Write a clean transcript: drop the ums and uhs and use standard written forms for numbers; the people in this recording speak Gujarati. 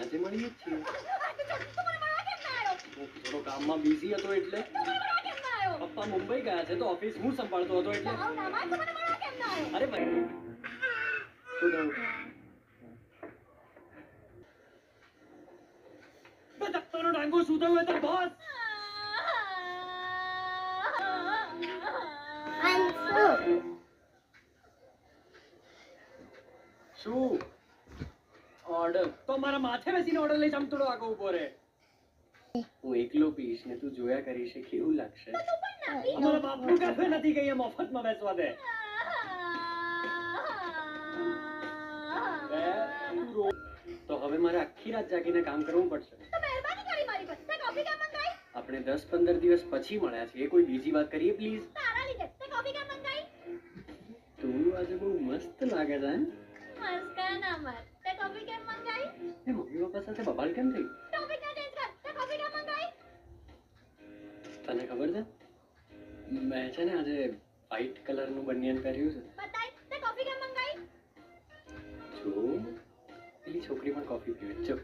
આજે મળીએ જ છીએ. તું મને મળવા કેમ ના આવ્યો? હું થોડો કામમાં બિઝી હતો એટલે. તું મને મળવા કેમ ના આવ્યો? પપ્પા મુંબઈ ગયા છે તો ઓફિસ હું સંભાળતો હતો એટલે. આવું ના માર, તું મને મળવા કેમ ના આવ્યો? અરે ભાઈ શું થયું? બે ધક્કાનો ડાંગો શું થયું એ તો બોસ? શું ઓર્ડર? તો મારા માથે બેસીને ઓર્ડર લઈ જમ થોડો આગળ ઉભો રહે. હું એકલો પીશ ને તું જોયા કરીશ કે કેવું લાગશે. અમારા બાપનું કાફે નથી કે અહીંયા મફતમાં બેસવા દે. તો હવે મારે આખી રાત જાગીને કામ કરવું પડશે. તો મહેરબાની કરી મારી પર. તે કોફી કેમ મંગાઈ? આપણે 10-15 દિવસ પછી મળ્યા છીએ. કોઈ બીજી વાત કરીએ પ્લીઝ. તારા લીધે. તે કોફી કેમ મંગાઈ? તું આજે બહુ મસ્ત લાગે છે. મસ્કા ના માર. તે કોફી કેમ મંગાઈ? એ મમ્મી પપ્પા સાથે બબાલ કેમ થઈ? ટોપિક ના ચેન્જ કર. તે કોફી કેમ મંગાઈ? તને ખબર છે મેં છે ને આજે વ્હાઈટ કલરનું બનિયન પહેર્યું છે. બતાઈ. તે કોફી કેમ મંગાઈ? જો પેલી છોકરી પણ કોફી પીવે છે. જો